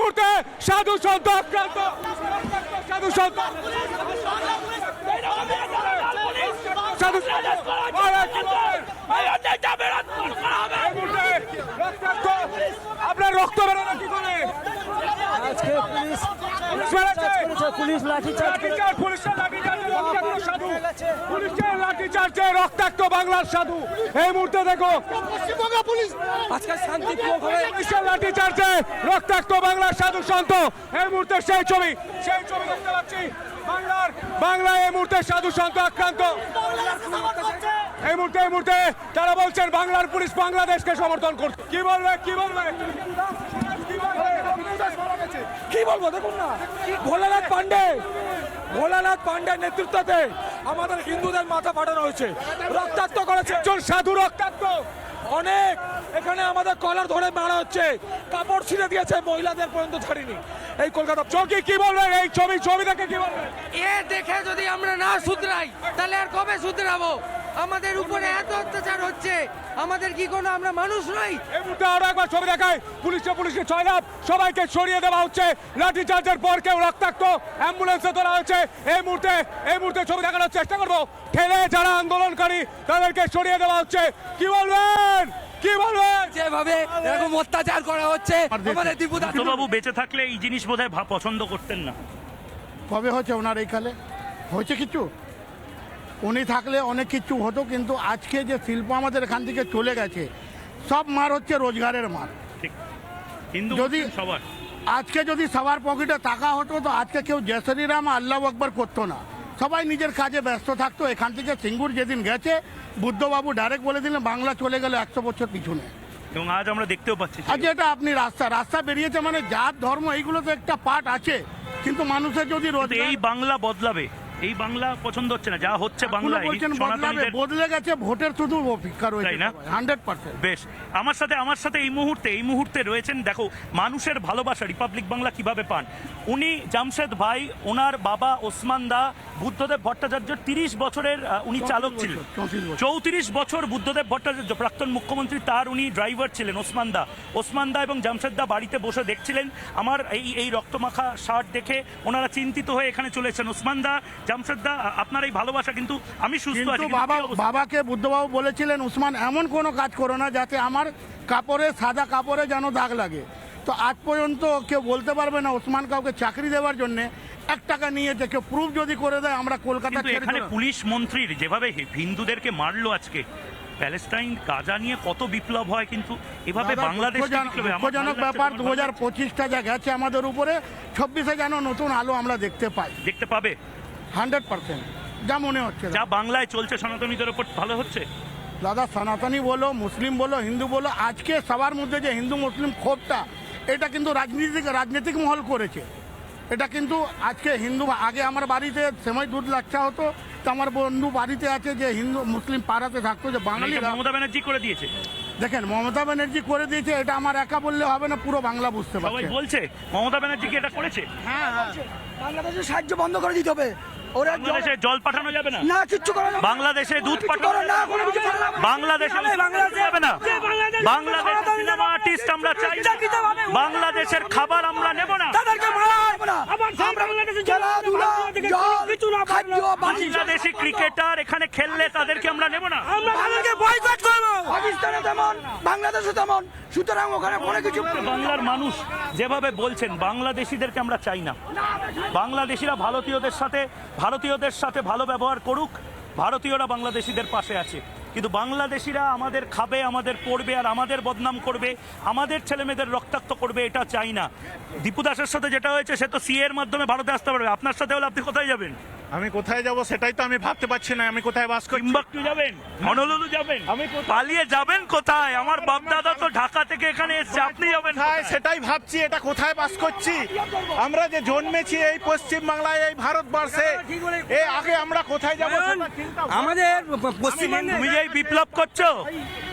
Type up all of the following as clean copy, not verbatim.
মুহূর্তে সাধু সন্ত আক্রান্ত, সাধু সন্ত সাধু আপনার রক্ত বেরোনো কি করে? আজকে পুলিশ পুলিশের লাঠিচার্জে রক্তাক্ত বাংলার সাধু। এই মুহূর্তে দেখো পুলিশ আজকে শান্তিপূর্ণ পুলিশের লাঠিচার্জে রক্তাক্ত বাংলার সাধু সন্ত। এই মুহূর্তে সেই ছবি দেখতে পাচ্ছি। বাংলায় এই মুহূর্তে সাধু সন্ত আক্রান্ত। এই মুহূর্তে তারা বলছেন বাংলার পুলিশ বাংলাদেশকে সমর্থন করছে। কি বলবে দেখুন না, ভোলানাথ পান্ডে নেতৃত্বে আমাদের হিন্দুদের মাথা ফাটানো হয়েছে, রক্তাক্ত করেছে একজন সাধু, রক্তাক্ত অনেক। এখানে আমাদের কলার ধরে মারা হচ্ছে, কাপড় ছিঁড়ে দিয়েছে, মহিলাদের পর্যন্ত ছাড়িনি। এই কলকাতা চৌকি কি বলবে? এই ছবি দেখে কি বলবে? এ দেখে যদি আমরা না শুধরাই তাহলে আর কবে শুধরাবো? আমাদের উপরে এত অত্যাচার হচ্ছে, আমাদের কি কোনো আমরা মানুষ নই? এই মুহূর্তে আরো একবার ছবি দেখায়, পুলিশকে ছয়লাভ, সবাইকে সরিয়ে দেওয়া হচ্ছে। লাঠিচার্জের পর কেউ রক্তাক্ত, অ্যাম্বুলেন্সে তোলা হচ্ছে। এই মুহূর্তে ছবি দেখানোর চেষ্টা করবো। ঠেলে যারা আন্দোলনকারী তাদেরকে সরিয়ে দেওয়া হচ্ছে। কি বলবেন? যেভাবে এরকম অত্যাচার করা হচ্ছে আমাদের বাবু বেঁচে থাকলে এই জিনিস বোধহয় পছন্দ করতেন না। কবে হচ্ছে ওনার এইখানে হয়েছে কিছু? উনি থাকলে অনেক কিছু হতো, কিন্তু আজকে যে শিল্প আমাদের এখান থেকে চলে গেছে, সব মার হচ্ছে রোজগারের মার। যদি আজকে যদি সবার পকেটে টাকা হতো তো আজকে কেউ জয় শ্রীরাম আল্লাহু আকবার করতো না, সবাই নিজের কাজে ব্যস্ত থাকতো। এখান থেকে সিঙ্গুর যেদিন গেছে, বুদ্ধবাবু ডাইরেক্ট বলে দিলেন বাংলা চলে গেল 100 বছর পিছনে। এবং আজ আমরা দেখতেও পাচ্ছি আজ এটা আপনি রাস্তা বেরিয়েছে, মানে জাত ধর্ম এইগুলো তো একটা পার্ট আছে, কিন্তু মানুষের যদি এই বাংলা বদলাবে, এই বাংলা পছন্দ হচ্ছে না, যা হচ্ছে বাংলা বদলে গেছে, ভোটের শুধু অপেক্ষা রয়েছে না 100%। বেশ, আমার সাথে এই মুহূর্তে রয়েছেন। দেখো মানুষের ভালোবাসা রিপাবলিক বাংলা কিভাবে পান উনি। জামশেদ ভাই, ওনার বাবা ওসমান দা, বুদ্ধদেব ভট্টাচার্য 30 বছরের উনি চালক ছিলেন। 34 বছর বুদ্ধদেব ভট্টাচার্য প্রাক্তন মুখ্যমন্ত্রী, তার উনি ড্রাইভার ছিলেন। ওসমান দা এবং জামশেদ দা বাড়িতে বসে দেখছিলেন আমার এই রক্তমাখা শার্ট দেখে ওনারা চিন্তিত হয়ে এখানে চলেছেন। ওসমান দা, জামশেদ দা, আপনার এই ভালোবাসা, কিন্তু আমি সুস্থ আছি। বাবাকে বুদ্ধবাবু বলেছিলেন উসমান এমন কোনো কাজ করো না যাতে আমার সাদা কাপড়ে যেন দাগ লাগে। তো আজ পর্যন্ত কেউ বলতে পারবে না ওসমান কাউকে চাকরি দেওয়ার জন্য 1 টাকা নিয়েছে। কেউ প্রুফ যদি করে দেয় আমরা কলকাতা ছেড়ে। এখানে পুলিশ মন্ত্রীর যেভাবে হিন্দুদেরকে মারলো আজকে, প্যালেস্টাইন গাজা নিয়ে কত বিপ্লব হয়, কিন্তু এভাবে বাংলাদেশ দুঃখজনক ব্যাপার। 2025টা যা গেছে আমাদের উপরে, 26-এ যেন নতুন আলো আমরা দেখতে পাবে 100%। যা মনে হচ্ছে যা বাংলায় চলছে সনাতনীদের উপর ভালো হচ্ছে। দাদা, সনাতনী বলো, মুসলিম বলো, হিন্দু বলো, আজকে সবার মধ্যে যে হিন্দু মুসলিম ক্ষোভটা, এটা কিন্তু রাজনৈতিক মহল করেছে। এটা কিন্তু আজকে আগে আমার বাড়িতে সেমাই দুধ লাচ্ছা হতো, তো আমার বন্ধু বাড়িতে আছে যে হিন্দু মুসলিম পাড়াতে থাকতো, যে বাঙালি। মমতা ব্যানার্জি করে দিয়েছে। দেখেন, মমতা ব্যানার্জি করে দিয়েছে, এটা আমার একা বললে হবে না, পুরো বাংলা বুঝতে পারছে। সবাই বলছে মমতা ব্যানার্জি কি এটা করেছে? হ্যাঁ, বাংলাদেশের সাহায্য বন্ধ করে দিতে হবে। বাংলাদেশে জল পাঠানো যাবে না, কিচ্ছু করা যাবে না। বাংলাদেশে দুধ পাঠানো না, বাংলাদেশে যাবে না। বাংলাদেশের সিনেমা আর্টিস্ট আমরা চাই না, বাংলাদেশের খাবার আমরা নেব না। বাংলাদেশি ক্রিকেটার এখানে খেললে তাদেরকে আমরা নেব না। পাকিস্তানে তেমন, বাংলাদেশে তেমন, সুতরাং ওখানে কোনো কিছু। বাংলার মানুষ যেভাবে বলছেন বাংলাদেশিদেরকে আমরা চাই না। বাংলাদেশিরা ভারতীয়দের সাথে ভালো ব্যবহার করুক, ভারতীয়রা বাংলাদেশিদের পাশে আছে, কিন্তু বাংলাদেশিরা আমাদের খাবে, আমাদের পড়বে, আর আমাদের বদনাম করবে, আমাদের ছেলেমেয়েদের রক্তাক্ত করবে, এটা চাই না। দীপু দাসের সাথে যেটা হয়েছে, সে তো সিএ এর মাধ্যমে ভারতে আসতে পারবে, আপনার সাথে হলে আপনি কোথায় যাবেন? আমি কোথায় যাব সেটাই তো আমি ভাবতে পারছি না। আমি কোথায় বাস করি? টিম্বাকটু যাবেন, হনলুলু যাবেন, পালিয়ে যাবেন কোথায়? আমার বাপ দাদা তো ঢাকা থেকে এখানে এসেছে, আপনি যাবেন কোথায় সেটাই ভাবছি। এটা কোথায় বাস করছি আমরা? যে জন্মেছি এই পশ্চিম বাংলায়, এই ভারতবর্ষে, এই আগে আমরা কোথায় যাব? আমাদের পশ্চিমবঙ্গে তুমি যে বিপ্লব করছো,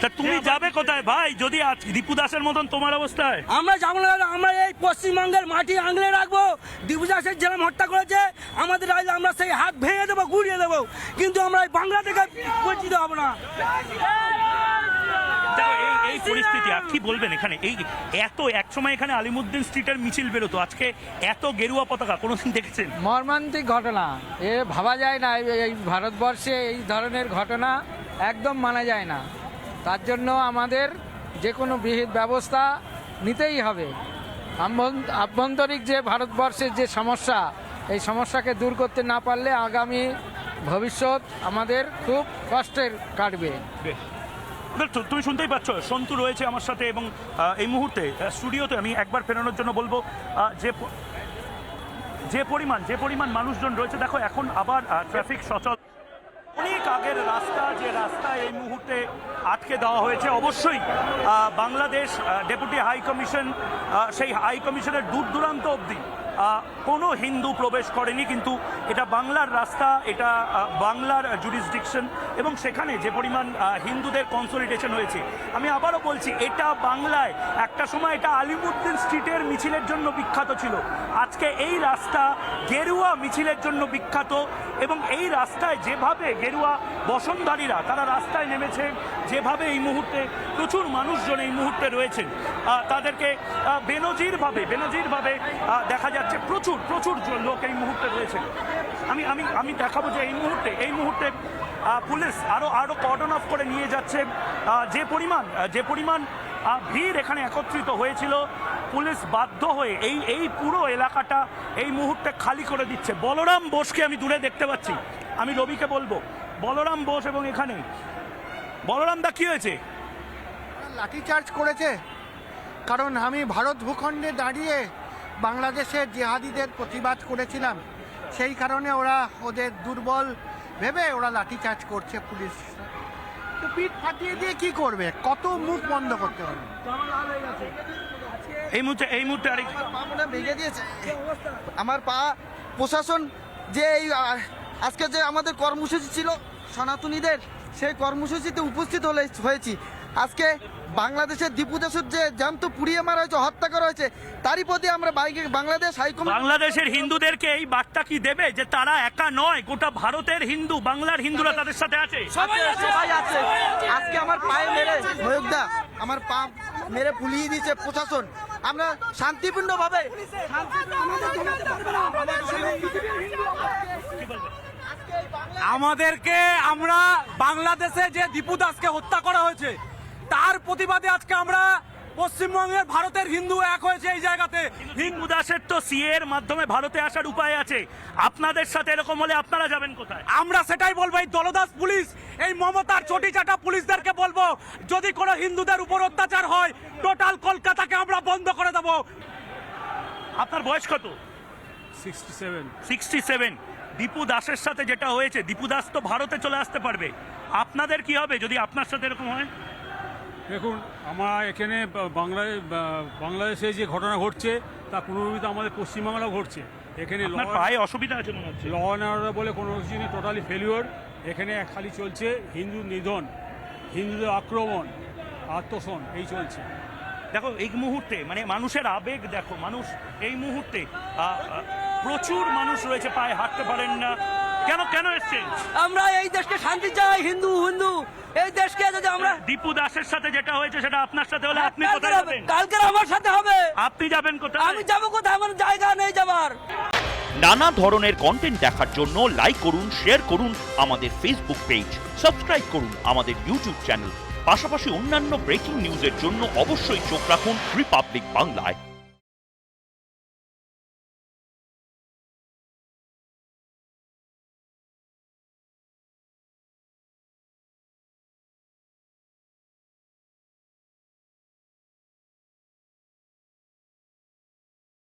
তা তুমি যাবে কোথায় ভাই? যদি আজ দীপু দাসের মতন তোমার অবস্থায়, আমরা যাবো না। আমরা এই পশ্চিমবঙ্গের মাটি আংলে রাখবো। দীপু দাসের যেরকম হত্যা করেছে আমাদের রাজ্যে, আমরা সেই হাত ভেঙে দেবো, গুড়িয়ে দেবো, কিন্তু আমরা বাংলা থেকে বঞ্চিত হব না। এই এই পরিস্থিতি আর কি বলবেন এখানে এই এত একসময় এখানে আলিমুদ্দিন স্ট্রিটের মিছিল বেরোতো আজকে এত গেরুয়া পতাকা কোনোদিন দেখেছেন? মর্মান্তিক ঘটনা, এ ভাবা যায় না। এই ভারতবর্ষে এই ধরনের ঘটনা একদম মানা যায় না। তার জন্য আমাদের যে কোনো বিহিত ব্যবস্থা নিতেই হবে। আভ্যন্তরিক যে ভারতবর্ষের যে সমস্যা, এই সমস্যাকে দূর করতে না পারলে আগামী ভবিষ্যৎ আমাদের খুব কষ্টের কাটবে। তুমি শুনতেই পাচ্ছ, সন্তু রয়েছে আমার সাথে এবং এই মুহূর্তে স্টুডিওতে আমি একবার ফেরানোর জন্য বলবো যে পরিমাণ মানুষজন রয়েছে। দেখো এখন আবার ট্রাফিক সচল। অনেক আগের রাস্তা, যে রাস্তায় এই মুহূর্তে আটকে দেওয়া হয়েছে, অবশ্যই বাংলাদেশ ডেপুটি হাই কমিশন, সেই হাই কমিশনের দূর দূরান্ত অবধি কোনো হিন্দু প্রবেশ করেনি, কিন্তু এটা বাংলার রাস্তা, এটা বাংলার জুরিসডিকশন এবং সেখানে যে পরিমাণ হিন্দুদের কনসলিডেশন হয়েছে। আমি আবারও বলছি, এটা বাংলায় একটা সময় এটা আলিমুদ্দিন স্ট্রিটের মিছিলের জন্য বিখ্যাত ছিল, আজকে এই রাস্তা গেরুয়া মিছিলের জন্য বিখ্যাত। এবং এই রাস্তায় যেভাবে গেরুয়া বসনধারীরা তারা রাস্তায় নেমেছে, যেভাবে এই মুহূর্তে প্রচুর মানুষজন এই মুহূর্তে রয়েছেন, তাদেরকে বেনজিরভাবে দেখা যাচ্ছে। প্রচুর লোক এই মুহূর্তে রয়েছে। আমি দেখাবো যে এই মুহূর্তে পুলিশ আরো কর্ডন অফ করে নিয়ে যাচ্ছে। যে পরিমাণ ভিড় এখানে একত্রিত হয়েছিল, পুলিশ বাধ্য হয়ে এই পুরো এলাকাটা এই মুহূর্তে খালি করে দিচ্ছে। বলরাম বোসকে আমি দূরে দেখতে পাচ্ছি, আমি রবিকে বলবো, বলরাম বোস এবং এখানে বলরাম দা কি হয়েছে? লাঠিচার্জ করেছে, কারণ আমি ভারত ভূখণ্ডে দাঁড়িয়ে বাংলাদেশের জিহাদিদের প্রতিবাদ করেছিলাম, সেই কারণে ওদের দুর্বল ভেবে ওরা লাঠিচার্জ করছে। পুলিশ তো পিঠ ফাটিয়ে দিয়ে কি করবে, কত মুখ বন্ধ করতে হবে। এই মুহূর্তে আরেক পা মনে ভেঙে দিয়েছে আমার পা। প্রশাসন যে এই আজকে যে আমাদের কর্মসূচি ছিল সনাতনীদের, সেই কর্মসূচিতে উপস্থিত হয়েছি। আজকে বাংলাদেশের দীপুদাসের যে জ্যান্ত পুড়িয়ে মারা হয়েছে, হত্যা করা হয়েছে, তারই প্রতি আমরা বাংলাদেশ হাইকমিশন বাংলাদেশের হিন্দুদেরকে এই বার্তা কি দেবে যে তারা একা নয়, গোটা ভারতের হিন্দু, বাংলার হিন্দুরা তাদের সাথে আছে? সবাই আছে। আজকে আমার পায়ে মেরে ময়ূকদা আমার পা মেরে ফুলিয়ে দিয়েছে প্রশাসন। আমরা শান্তিপূর্ণভাবে আমাদেরকে আমরা বাংলাদেশে যে দীপু দাসকে হত্যা করা হয়েছে তার প্রতিবাদে আজকে আমরা পশ্চিমবঙ্গের ভারতের হিন্দু এক হয়েছে এই জায়গাতে। দীপু দাসের তো সিএ এর মাধ্যমে ভারতে আসার উপায় আছে, আপনাদের সাথে এরকম হলে আপনারা যাবেন কোথায়? আমরা সেটাই বলবো, এই দলদাস পুলিশ, এই মমতার চটি চাটা পুলিশদেরকে বলবো, যদি কোনো হিন্দুদের উপর অত্যাচার হয় টোটাল কলকাতাকে আমরা বন্ধ করে দেবো। আপনার বয়স কত? 67। দীপু দাসের সাথে যেটা হয়েছে, দীপু দাস তো ভারতে চলে আসতে পারবে, আপনাদের কি হবে যদি আপনার সাথে এরকম হয়? দেখুন, আমার এখানে বাংলাদেশে যে ঘটনা ঘটছে তা পুনরাবৃত্ত আমাদের পশ্চিমবাংলাও ঘটছে। এখানে পায়ে অসুবিধা আছে মনে হচ্ছে। ল অ্যান্ড অর্ডার বলে কোনো কিছু নেই, টোটালি ফেলিওর। এখানে খালি চলছে হিন্দু নিধন, হিন্দুদের আক্রমণ, আত্মসন, এই চলছে। দেখো এই মুহূর্তে মানে মানুষের আবেগ দেখো, মানুষ এই মুহূর্তে প্রচুর মানুষ রয়েছে, পায়ে হাঁটতে পারেন না। কেন এসছেন? আমরা এই দেশকে শান্তি চাই, হিন্দু এই দেশকে যদি আমরা। দীপু দাসের সাথে যেটা হয়েছে সেটা আপনার সাথে হলে আপনি কোথায় যাবেন? কালকে আমার সাথে হবে। আপনি যাবেন কোথায়? আমি যাবো কোথায়, আমার জায়গা নেই যাবার। নানা ধরনের কন্টেন্ট দেখার জন্য লাইক করুন, শেয়ার করুন আমাদের ফেসবুক পেজ, সাবস্ক্রাইব করুন আমাদের ইউটিউব চ্যানেল। পাশাপাশি অন্যান্য ব্রেকিং নিউজের জন্য অবশ্যই চোখ রাখুন রিপাবলিক বাংলায়।